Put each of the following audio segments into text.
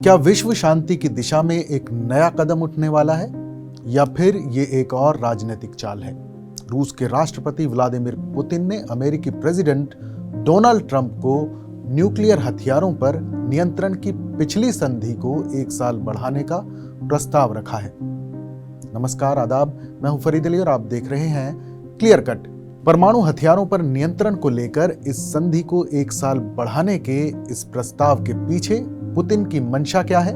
क्या विश्व शांति की दिशा में एक नया कदम उठने वाला है या फिर ये एक और राजनीतिक चाल है? रूस के राष्ट्रपति व्लादिमीर पुतिन ने अमेरिकी प्रेसिडेंट डोनाल्ड ट्रंप को न्यूक्लियर हथियारों पर नियंत्रण की पिछली संधि को 1 साल बढ़ाने का प्रस्ताव रखा है। नमस्कार, आदाब, मैं हूं फरीद अली और आप देख रहे हैं क्लियर कट। परमाणु हथियारों पर नियंत्रण को लेकर इस संधि को 1 साल बढ़ाने के इस प्रस्ताव के पीछे पुतिन की मंशा क्या है?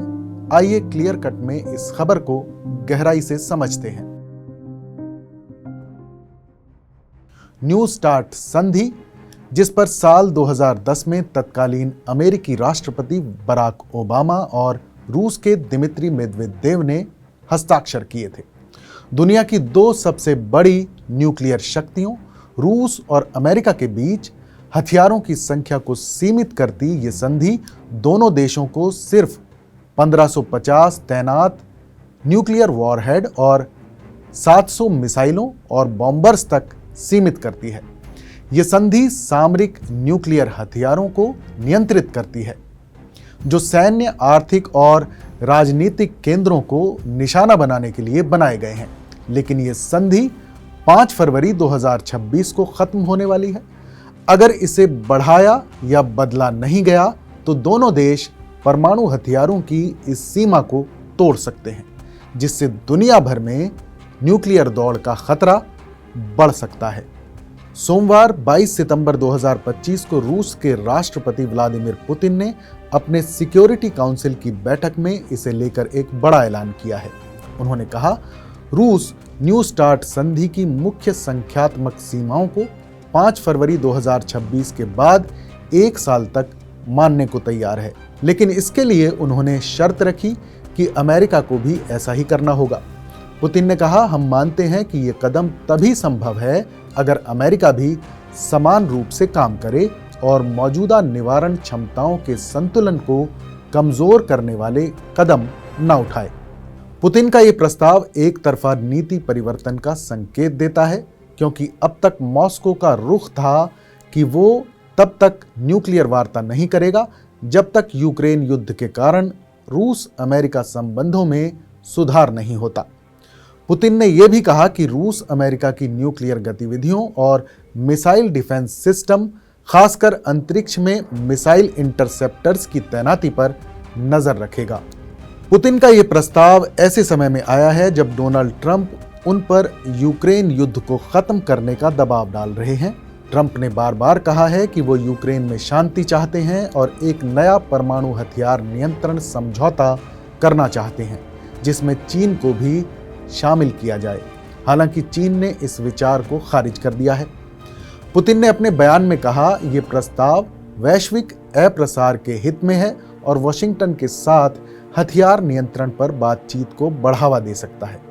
आइए क्लियर कट में इस खबर को गहराई से समझते हैं। न्यू स्टार्ट संधि, जिस पर साल 2010 में तत्कालीन अमेरिकी राष्ट्रपति बराक ओबामा और रूस के दिमित्री मेदवेदेव ने हस्ताक्षर किए थे। दुनिया की 2 सबसे बड़ी न्यूक्लियर शक्तियों रूस और अमेरिका के बीच हथियारों की संख्या को सीमित करती ये संधि दोनों देशों को सिर्फ 1550 तैनात न्यूक्लियर वॉरहेड और 700 मिसाइलों और बॉम्बर्स तक सीमित करती है। ये संधि सामरिक न्यूक्लियर हथियारों को नियंत्रित करती है, जो सैन्य, आर्थिक और राजनीतिक केंद्रों को निशाना बनाने के लिए बनाए गए हैं। लेकिन ये संधि 5 फरवरी 2026 को खत्म होने वाली है। अगर इसे बढ़ाया या बदला नहीं गया तो दोनों देश परमाणु हथियारों की इस सीमा को तोड़ सकते हैं, जिससे दुनिया भर में न्यूक्लियर दौड़ का खतरा बढ़ सकता है। सोमवार 22 सितंबर 2025 को रूस के राष्ट्रपति व्लादिमीर पुतिन ने अपने सिक्योरिटी काउंसिल की बैठक में इसे लेकर एक बड़ा ऐलान किया है। उन्होंने कहा, रूस न्यू स्टार्ट संधि की मुख्य संख्यात्मक सीमाओं को 5 फरवरी 2026 के बाद 1 साल तक मानने को तैयार है, लेकिन इसके लिए उन्होंने शर्त रखी कि अमेरिका को भी ऐसा ही करना होगा। पुतिन ने कहा, हम मानते हैं कि ये कदम तभी संभव है अगर अमेरिका भी समान रूप से काम करे और मौजूदा निवारण क्षमताओं के संतुलन को कमजोर करने वाले कदम न उठाए। पुतिन का ये प्रस्ताव एक तरफा नीति परिवर्तन का संकेत देता है, क्योंकि अब तक मॉस्को का रुख था कि वो तब तक न्यूक्लियर वार्ता नहीं करेगा जब तक यूक्रेन युद्ध के कारण रूस अमेरिका संबंधों में सुधार नहीं होता। पुतिन ने यह भी कहा कि रूस अमेरिका की न्यूक्लियर गतिविधियों और मिसाइल डिफेंस सिस्टम, खासकर अंतरिक्ष में मिसाइल इंटरसेप्टर्स की तैनाती पर नजर रखेगा। पुतिन का यह प्रस्ताव ऐसे समय में आया है जब डोनाल्ड ट्रंप उन पर यूक्रेन युद्ध को खत्म करने का दबाव डाल रहे हैं। ट्रंप ने बार बार कहा है कि वो यूक्रेन में शांति चाहते हैं और एक नया परमाणु हथियार नियंत्रण समझौता करना चाहते हैं, जिसमें चीन को भी शामिल किया जाए। हालांकि चीन ने इस विचार को खारिज कर दिया है। पुतिन ने अपने बयान में कहा, यह प्रस्ताव वैश्विक अप्रसार के हित में है और वॉशिंगटन के साथ हथियार नियंत्रण पर बातचीत को बढ़ावा दे सकता है।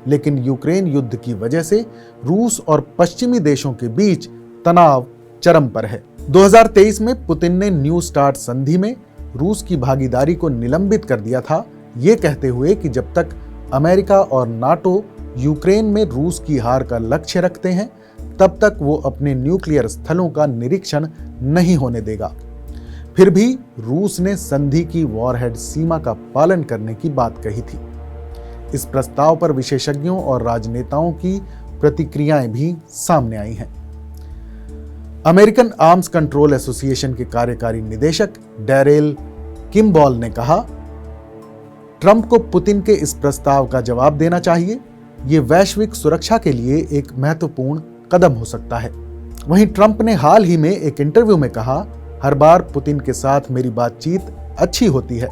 लेकिन यूक्रेन युद्ध की वजह से रूस और पश्चिमी देशों के बीच तनाव चरम पर है। 2023 में पुतिन ने न्यू स्टार्ट संधि में रूस की भागीदारी को निलंबित कर दिया था, ये कहते हुए कि जब तक अमेरिका और नाटो यूक्रेन में रूस की हार का लक्ष्य रखते हैं, तब तक वो अपने न्यूक्लियर स्थलों का निरीक्षण नहीं होने देगा। फिर भी रूस ने संधि की वॉरहेड सीमा का पालन करने की बात कही थी। इस प्रस्ताव पर विशेषज्ञों और राजनेताओं की प्रतिक्रियाएं भी सामने आई हैं। अमेरिकन आर्म्स कंट्रोल एसोसिएशन के कार्यकारी निदेशक डैरेल किम्बॉल ने कहा, ट्रंप को पुतिन के इस प्रस्ताव का जवाब देना चाहिए। ये वैश्विक सुरक्षा के लिए एक महत्वपूर्ण कदम हो सकता है। वहीं ट्रंप ने हाल ही में एक इंटरव्यू में कहा, हर बार पुतिन के साथ मेरी बातचीत अच्छी होती है।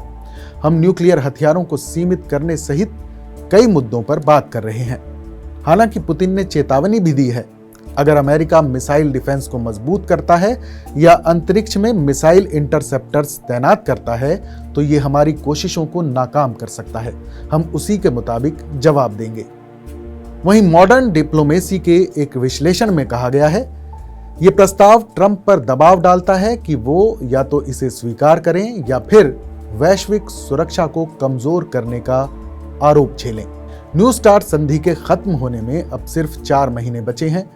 हम न्यूक्लियर हथियारों को सीमित करने सहित कई मुद्दों पर बात कर रहे हैं। हालांकि पुतिन ने चेतावनी भी दी है, अगर अमेरिका मिसाइल डिफेंस को मजबूत करता है या अंतरिक्ष में मिसाइल इंटरसेप्टर्स तैनात करता है तो ये हमारी कोशिशों को नाकाम कर सकता है। हम उसी के मुताबिक जवाब देंगे। वहीं मॉडर्न डिप्लोमेसी के एक विश्लेषण में कहा गया है, ये प्रस्ताव ट्रंप पर दबाव डालता है कि वो या तो इसे स्वीकार करें या फिर वैश्विक सुरक्षा को कमजोर करने का आरोप झेलें। न्यू स्टार्ट संधि के खत्म होने में अब सिर्फ 4 महीने बचे हैं,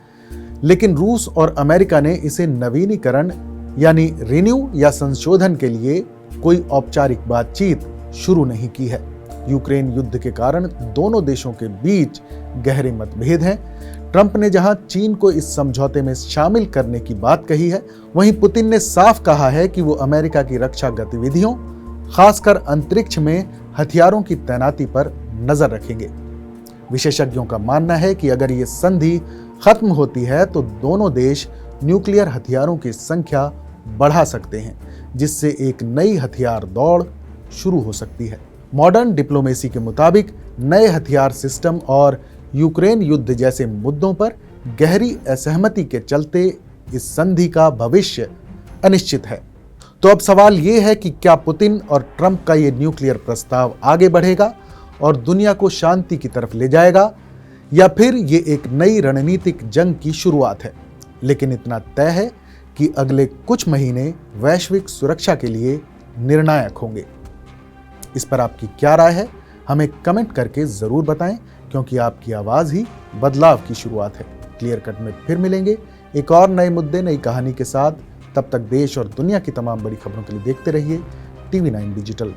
लेकिन रूस और अमेरिका ने इसे नवीनीकरण यानी रिन्यू या संशोधन के लिए कोई औपचारिक बातचीत शुरू नहीं की है। यूक्रेन युद्ध के कारण दोनों देशों के बीच गहरे मतभेद हैं। ट्रंप ने जहां चीन को इस समझौते में शामिल करने की बात कही है, वहीं पुतिन ने साफ कहा है कि वो अमेरिका की रक्षा गतिविधियों, खासकर अंतरिक्ष में हथियारों की तैनाती पर नजर रखेंगे। विशेषज्ञों का मानना है कि अगर ये संधि खत्म होती है तो दोनों देश न्यूक्लियर हथियारों की संख्या बढ़ा सकते हैं, जिससे एक नई हथियार दौड़ शुरू हो सकती है। मॉडर्न डिप्लोमेसी के मुताबिक नए हथियार सिस्टम और यूक्रेन युद्ध जैसे मुद्दों पर गहरी असहमति के चलते इस संधि का भविष्य अनिश्चित है। तो अब सवाल ये है कि क्या पुतिन और ट्रंप का ये न्यूक्लियर प्रस्ताव आगे बढ़ेगा और दुनिया को शांति की तरफ ले जाएगा, या फिर ये एक नई रणनीतिक जंग की शुरुआत है। लेकिन इतना तय है कि अगले कुछ महीने वैश्विक सुरक्षा के लिए निर्णायक होंगे। इस पर आपकी क्या राय है, हमें कमेंट करके जरूर बताएं, क्योंकि आपकी आवाज ही बदलाव की शुरुआत है। क्लियर कट में फिर मिलेंगे एक और नए मुद्दे, नई कहानी के साथ। तब तक देश और दुनिया की तमाम बड़ी खबरों के लिए देखते रहिए TV9 डिजिटल।